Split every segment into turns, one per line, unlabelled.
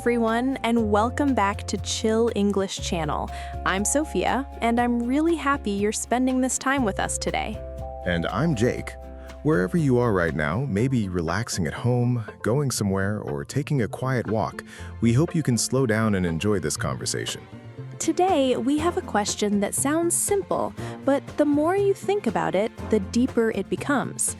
everyone, and welcome back to Chill English Channel. I'm Sophia, and I'm really happy you're spending this time with us today.
And I'm Jake. Wherever you are right now, maybe relaxing at home, going somewhere, or taking a quiet walk, we hope you can slow down and enjoy this conversation.
Today, we have a question that sounds simple, but the more you think about it, the deeper it becomes.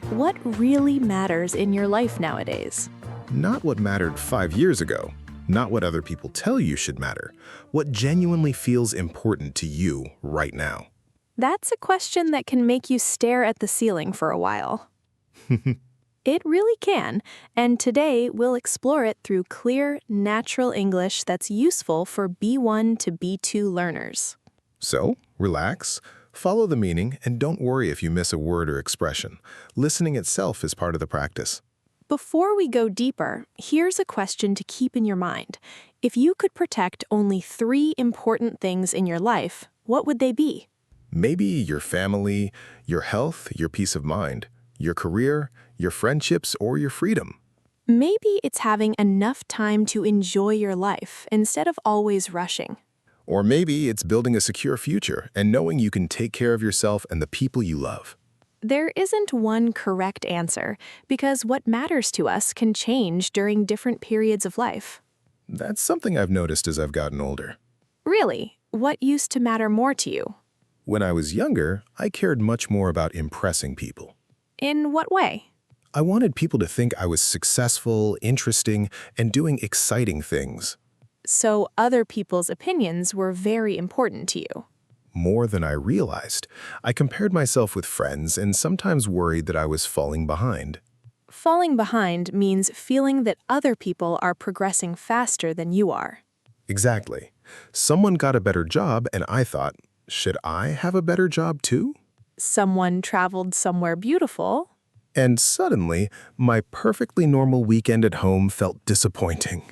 What really matters in your life nowadays?
Not what mattered 5 years ago, not what other people tell you should matter, what genuinely feels important to you right now.
That's a question that can make you stare at the ceiling for a while. It really can, and today we'll explore it through clear, natural English that's useful for B1 to B2 learners.
So, relax, follow the meaning, and don't worry if you miss a word or expression. Listening itself is part of the practice.
Before we go deeper, here's a question to keep in your mind. If you could protect only 3 important things in your life, what would they be?
Maybe your family, your health, your peace of mind, your career, your friendships, or your freedom.
Maybe it's having enough time to enjoy your life instead of always rushing.
Or maybe it's building a secure future and knowing you can take care of yourself and the people you love.
There isn't one correct answer, because what matters to us can change during different periods of life.
That's something I've noticed as I've gotten older.
Really, what used to matter more to you?
When I was younger, I cared much more about impressing people.
In what way?
I wanted people to think I was successful, interesting, and doing exciting things.
So other people's opinions were very important to you.
More than I realized. I compared myself with friends and sometimes worried that I was falling behind.
Falling behind means feeling that other people are progressing faster than you are.
Exactly. Someone got a better job and I thought, should I have a better job too?
Someone traveled somewhere beautiful.
And suddenly, my perfectly normal weekend at home felt disappointing.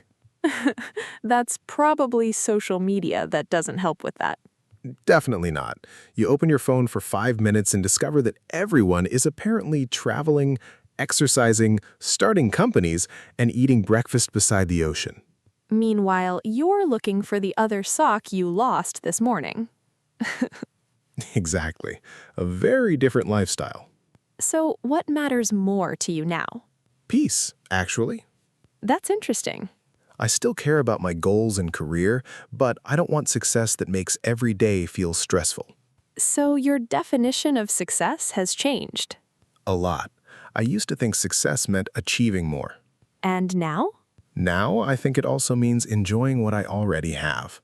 That's probably social media that doesn't help with that.
Definitely not. You open your phone for 5 minutes and discover that everyone is apparently traveling, exercising, starting companies, and eating breakfast beside the ocean.
Meanwhile, you're looking for the other sock you lost this morning.
Exactly. A very different lifestyle.
So, what matters more to you now?
Peace, actually.
That's interesting.
I still care about my goals and career, but I don't want success that makes every day feel stressful.
So, your definition of success has changed.
A lot. I used to think success meant achieving more.
And now?
Now, I think it also means enjoying what I already have.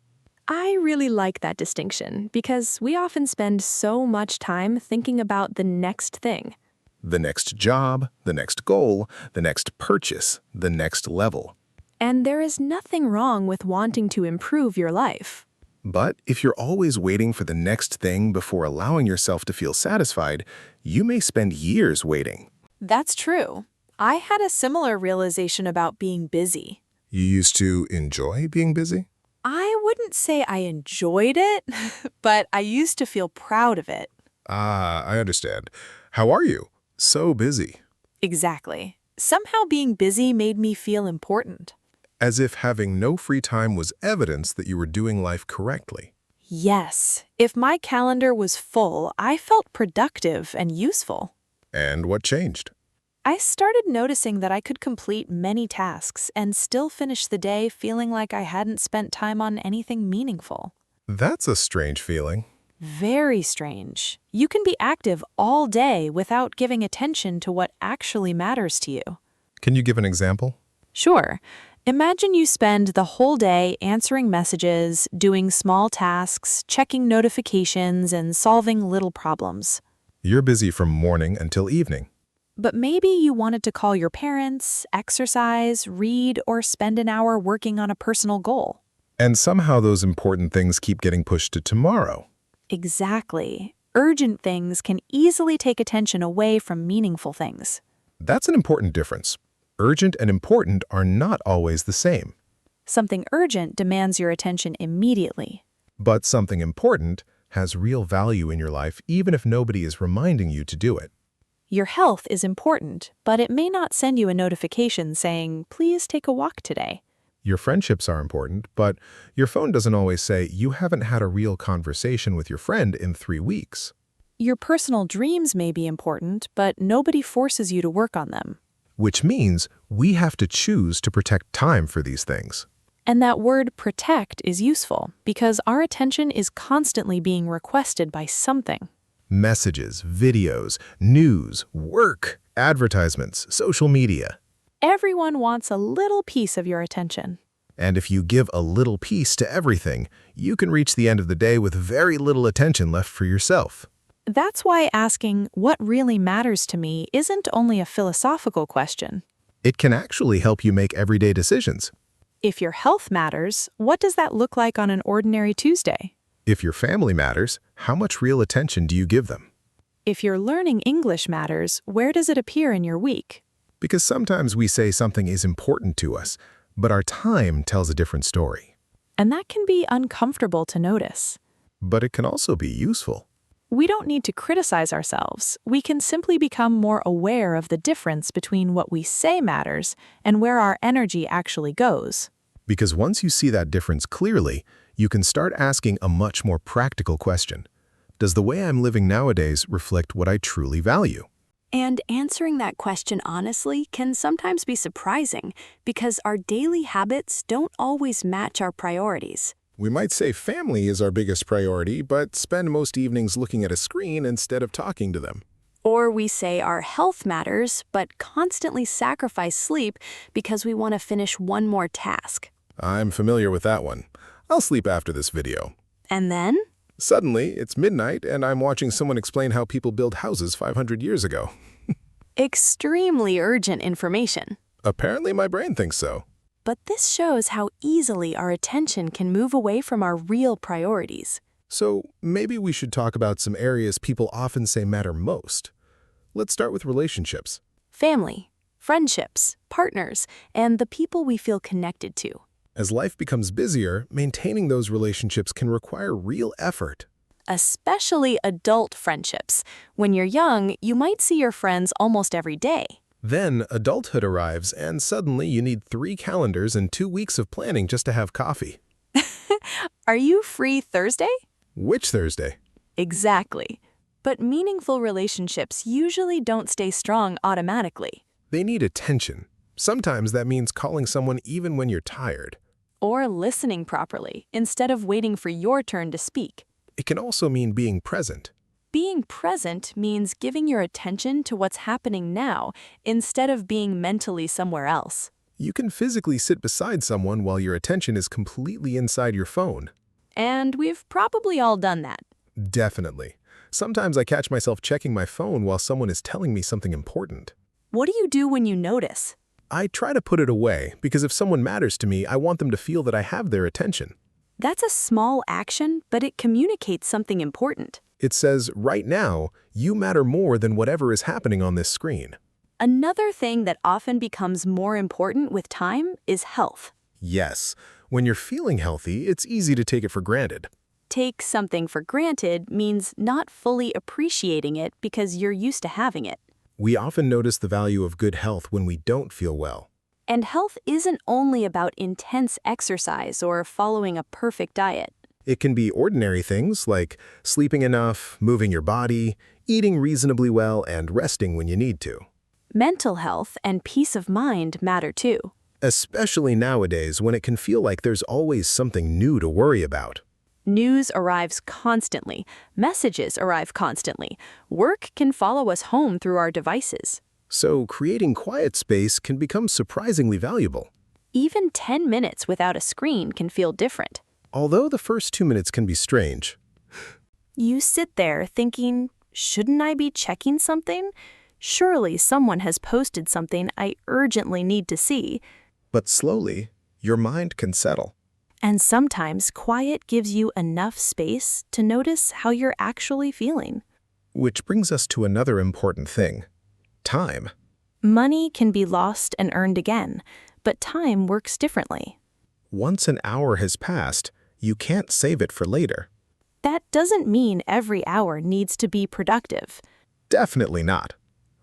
I really like that distinction because we often spend so much time thinking about the next thing.
The next job, the next goal, the next purchase, the next level.
And there is nothing wrong with wanting to improve your life.
But if you're always waiting for the next thing before allowing yourself to feel satisfied, you may spend years waiting.
That's true. I had a similar realization about being busy.
You used to enjoy being busy?
I wouldn't say I enjoyed it, but I used to feel proud of it.
Ah, I understand. How are you? So busy.
Exactly. Somehow being busy made me feel important.
As if having no free time was evidence that you were doing life correctly.
Yes. If my calendar was full, I felt productive and useful.
And what changed?
I started noticing that I could complete many tasks and still finish the day feeling like I hadn't spent time on anything meaningful.
That's a strange feeling.
Very strange. You can be active all day without giving attention to what actually matters to you.
Can you give an example?
Sure. Imagine you spend the whole day answering messages, doing small tasks, checking notifications, and solving little problems.
You're busy from morning until evening.
But maybe you wanted to call your parents, exercise, read, or spend an hour working on a personal goal.
And somehow those important things keep getting pushed to tomorrow.
Exactly. Urgent things can easily take attention away from meaningful things.
That's an important difference. Urgent and important are not always the same.
Something urgent demands your attention immediately.
But something important has real value in your life even if nobody is reminding you to do it.
Your health is important, but it may not send you a notification saying, "Please take a walk today."
Your friendships are important, but your phone doesn't always say you haven't had a real conversation with your friend in 3 weeks.
Your personal dreams may be important, but nobody forces you to work on them.
Which means we have to choose to protect time for these things.
And that word protect is useful because our attention is constantly being requested by something.
Messages, videos, news, work, advertisements, social media.
Everyone wants a little piece of your attention.
And if you give a little piece to everything, you can reach the end of the day with very little attention left for yourself.
That's why asking what really matters to me isn't only a philosophical question.
It can actually help you make everyday decisions.
If your health matters, what does that look like on an ordinary Tuesday?
If your family matters, how much real attention do you give them?
If your learning English matters, where does it appear in your week?
Because sometimes we say something is important to us, but our time tells a different story.
And that can be uncomfortable to notice.
But it can also be useful.
We don't need to criticize ourselves. We can simply become more aware of the difference between what we say matters and where our energy actually goes.
Because once you see that difference clearly, you can start asking a much more practical question. Does the way I'm living nowadays reflect what I truly value?
And answering that question honestly can sometimes be surprising because our daily habits don't always match our priorities.
We might say family is our biggest priority, but spend most evenings looking at a screen instead of talking to them.
Or we say our health matters, but constantly sacrifice sleep because we want to finish one more task.
I'm familiar with that one. I'll sleep after this video.
And then?
Suddenly, it's midnight and I'm watching someone explain how people built houses 500 years ago.
Extremely urgent information.
Apparently my brain thinks so.
But this shows how easily our attention can move away from our real priorities.
So maybe we should talk about some areas people often say matter most. Let's start with relationships.
Family, friendships, partners, and the people we feel connected to.
As life becomes busier, maintaining those relationships can require real effort.
Especially adult friendships. When you're young, you might see your friends almost every day.
Then adulthood arrives and suddenly you need 3 calendars and 2 weeks of planning just to have coffee.
Are you free Thursday?
Which Thursday?
Exactly. But meaningful relationships usually don't stay strong automatically.
They need attention. Sometimes that means calling someone even when you're tired.
Or listening properly, instead of waiting for your turn to speak.
It can also mean being present.
Being present means giving your attention to what's happening now, instead of being mentally somewhere else.
You can physically sit beside someone while your attention is completely inside your phone.
And we've probably all done that.
Definitely. Sometimes I catch myself checking my phone while someone is telling me something important.
What do you do when you notice?
I try to put it away because if someone matters to me, I want them to feel that I have their attention.
That's a small action, but it communicates something important.
It says, right now, you matter more than whatever is happening on this screen.
Another thing that often becomes more important with time is health.
Yes, when you're feeling healthy, it's easy to take it for granted.
Take something for granted means not fully appreciating it because you're used to having it.
We often notice the value of good health when we don't feel well.
And health isn't only about intense exercise or following a perfect diet.
It can be ordinary things like sleeping enough, moving your body, eating reasonably well, and resting when you need to.
Mental health and peace of mind matter too.
Especially nowadays when it can feel like there's always something new to worry about.
News arrives constantly. Messages arrive constantly. Work can follow us home through our devices.
So creating quiet space can become surprisingly valuable.
Even 10 minutes without a screen can feel different.
Although the first 2 minutes can be strange.
You sit there thinking, shouldn't I be checking something? Surely someone has posted something I urgently need to see.
But slowly, your mind can settle.
And sometimes quiet gives you enough space to notice how you're actually feeling.
Which brings us to another important thing. Time.
Money can be lost and earned again, but time works differently.
Once an hour has passed, you can't save it for later.
That doesn't mean every hour needs to be productive.
Definitely not.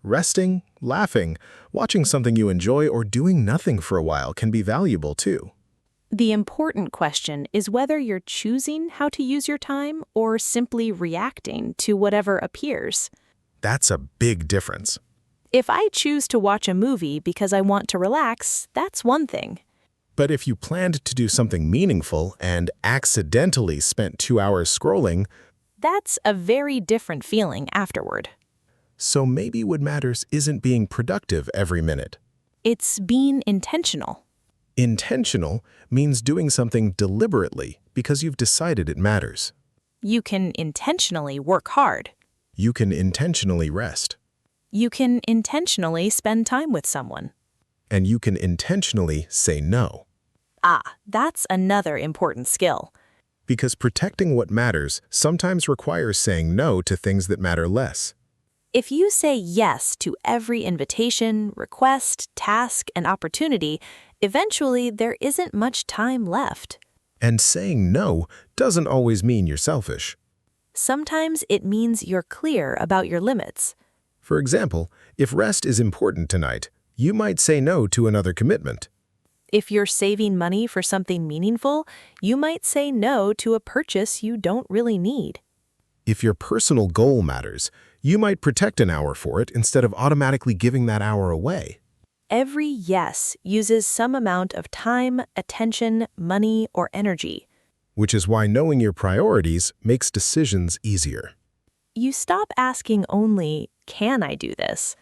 Resting, laughing, watching something you enjoy, or doing nothing for a while can be valuable too.
The important question is whether you're choosing how to use your time or simply reacting to whatever appears.
That's a big difference.
If I choose to watch a movie because I want to relax, that's one thing.
But if you planned to do something meaningful and accidentally spent 2 hours scrolling,
That's a very different feeling afterward.
so maybe what matters isn't being productive every minute.
It's being intentional.
Intentional means doing something deliberately because you've decided it matters.
You can intentionally work hard.
You can intentionally rest.
You can intentionally spend time with someone.
And you can intentionally say no.
That's another important skill.
Because protecting what matters sometimes requires saying no to things that matter less.
If you say yes to every invitation, request, task, and opportunity, eventually there isn't much time left.
And saying no doesn't always mean you're selfish.
Sometimes it means you're clear about your limits.
For example, if rest is important tonight, you might say no to another commitment.
If you're saving money for something meaningful, you might say no to a purchase you don't really need.
If your personal goal matters, you might protect an hour for it instead of automatically giving that hour away.
Every yes uses some amount of time, attention, money, or energy.
Which is why knowing your priorities makes decisions easier.
You stop asking only, can I do this?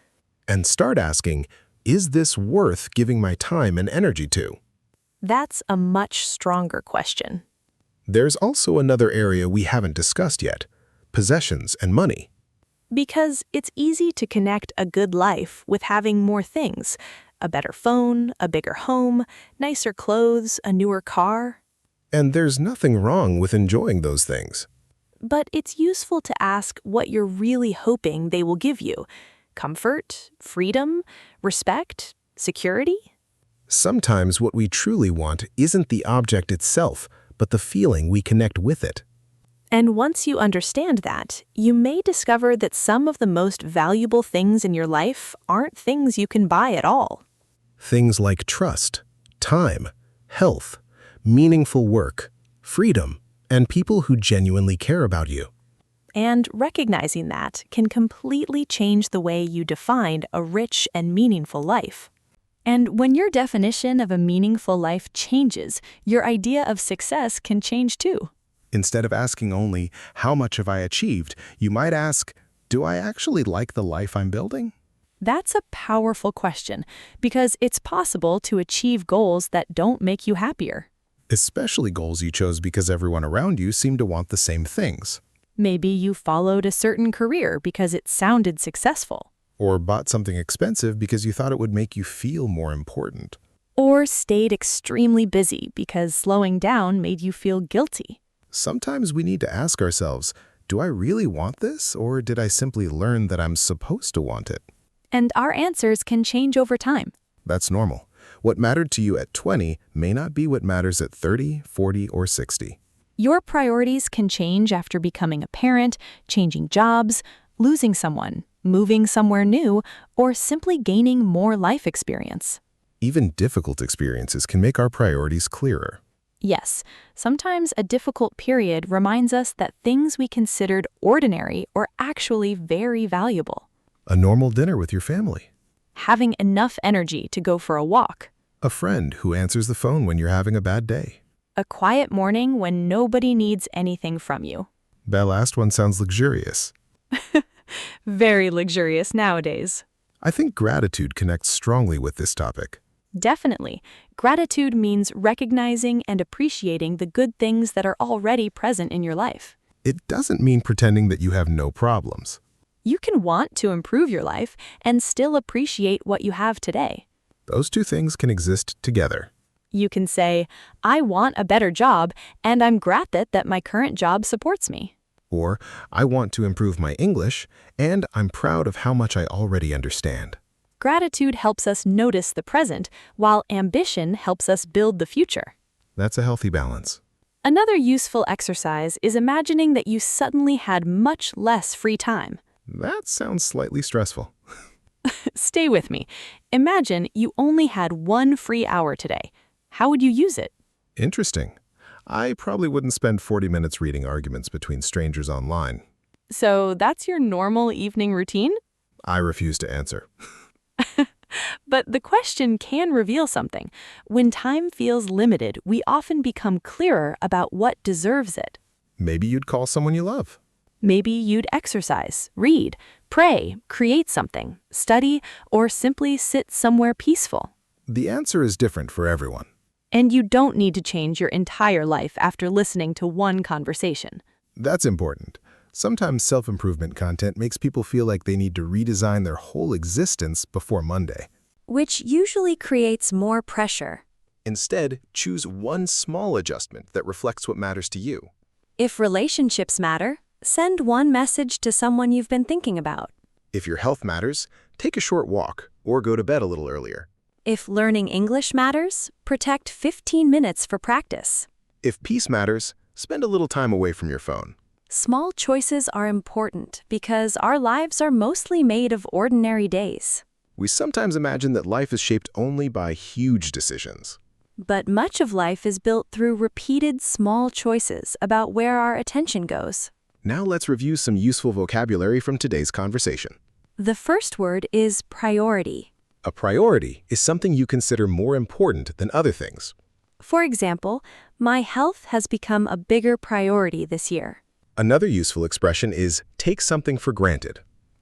And start asking, is this worth giving my time and energy to?
That's a much stronger question.
There's also another area we haven't discussed yet, possessions and money.
Because it's easy to connect a good life with having more things. A better phone, a bigger home, nicer clothes, a newer car.
And there's nothing wrong with enjoying those things.
But it's useful to ask what you're really hoping they will give you. Comfort, freedom, respect, security?
Sometimes what we truly want isn't the object itself, but the feeling we connect with it.
And once you understand that, you may discover that some of the most valuable things in your life aren't things you can buy at all.
Things like trust, time, health, meaningful work, freedom, and people who genuinely care about you.
And recognizing that can completely change the way you define a rich and meaningful life. And when your definition of a meaningful life changes, your idea of success can change too.
Instead of asking only, how much have I achieved, you might ask, do I actually like the life I'm building?
That's a powerful question because it's possible to achieve goals that don't make you happier.
Especially goals you chose because everyone around you seemed to want the same things.
Maybe you followed a certain career because it sounded successful.
Or bought something expensive because you thought it would make you feel more important.
Or stayed extremely busy because slowing down made you feel guilty.
Sometimes we need to ask ourselves, do I really want this, or did I simply learn that I'm supposed to want it?
And our answers can change over time.
That's normal. What mattered to you at 20 may not be what matters at 30, 40, or 60.
Your priorities can change after becoming a parent, changing jobs, losing someone, moving somewhere new, or simply gaining more life experience.
Even difficult experiences can make our priorities clearer.
Yes, sometimes a difficult period reminds us that things we considered ordinary are actually very valuable.
A normal dinner with your family.
Having enough energy to go for a walk.
A friend who answers the phone when you're having a bad day.
A quiet morning when nobody needs anything from you.
That last one sounds luxurious.
Very luxurious nowadays.
I think gratitude connects strongly with this topic.
Definitely. Gratitude means recognizing and appreciating the good things that are already present in your life.
It doesn't mean pretending that you have no problems.
You can want to improve your life and still appreciate what you have today.
Those two things can exist together.
You can say, I want a better job, and I'm grateful that my current job supports me.
Or, I want to improve my English, and I'm proud of how much I already understand.
Gratitude helps us notice the present, while ambition helps us build the future.
That's a healthy balance.
Another useful exercise is imagining that you suddenly had much less free time.
That sounds slightly stressful.
Stay with me. Imagine you only had 1 free hour today. How would you use it?
Interesting. I probably wouldn't spend 40 minutes reading arguments between strangers online.
So that's your normal evening routine?
I refuse to answer.
But the question can reveal something. When time feels limited, we often become clearer about what deserves it.
Maybe you'd call someone you love.
Maybe you'd exercise, read, pray, create something, study, or simply sit somewhere peaceful.
The answer is different for everyone.
And you don't need to change your entire life after listening to one conversation.
That's important. Sometimes self-improvement content makes people feel like they need to redesign their whole existence before Monday.
Which usually creates more pressure.
Instead, choose one small adjustment that reflects what matters to you.
If relationships matter, send one message to someone you've been thinking about.
If your health matters, take a short walk or go to bed a little earlier.
If learning English matters, protect 15 minutes for practice.
If peace matters, spend a little time away from your phone.
Small choices are important because our lives are mostly made of ordinary days.
We sometimes imagine that life is shaped only by huge decisions.
But much of life is built through repeated small choices about where our attention goes.
Now let's review some useful vocabulary from today's conversation.
The first word is priority.
A priority is something you consider more important than other things.
For example, my health has become a bigger priority this year.
Another useful expression is take something for granted.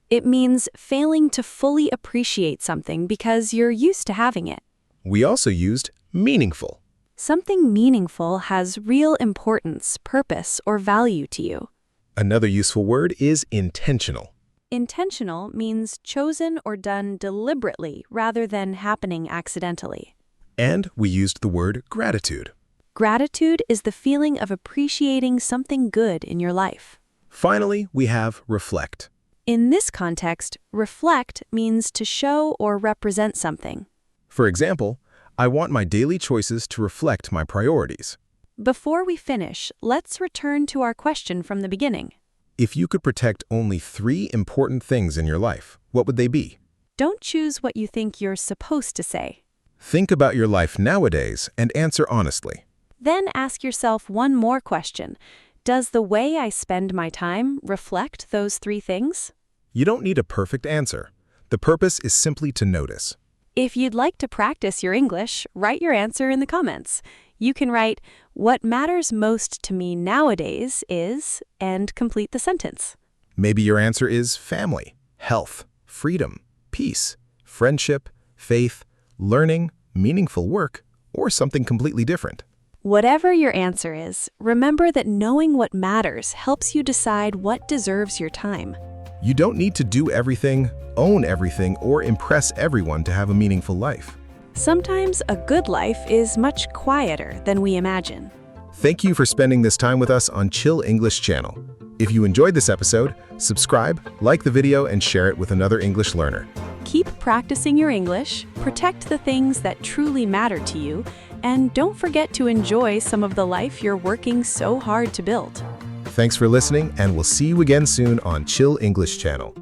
It means failing to fully appreciate something because you're used to having it.
We also used meaningful.
Something meaningful has real importance, purpose, or value to you.
Another useful word is intentional.
Intentional means chosen or done deliberately rather than happening accidentally.
And we used the word gratitude.
Gratitude is the feeling of appreciating something good in your life.
Finally, we have reflect.
In this context, reflect means to show or represent something.
For example, I want my daily choices to reflect my priorities.
Before we finish, let's return to our question from the beginning.
If you could protect only 3 important things in your life, what would they be?
Don't choose what you think you're supposed to say.
Think about your life nowadays and answer honestly.
Then ask yourself one more question. Does the way I spend my time reflect those 3 things?
You don't need a perfect answer. The purpose is simply to notice.
If you'd like to practice your English, write your answer in the comments. You can write, "What matters most to me nowadays is," and complete the sentence.
Maybe your answer is family, health, freedom, peace, friendship, faith, learning, meaningful work, or something completely different.
Whatever your answer is, remember that knowing what matters helps you decide what deserves your time.
You don't need to do everything, own everything, or impress everyone to have a meaningful life.
Sometimes a good life is much quieter than we imagine.
Thank you for spending this time with us on Chill English Channel. If you enjoyed this episode, subscribe, like the video, and share it with another English learner.
Keep practicing your English, protect the things that truly matter to you, and don't forget to enjoy some of the life you're working so hard to build.
Thanks for listening, and we'll see you again soon on Chill English Channel.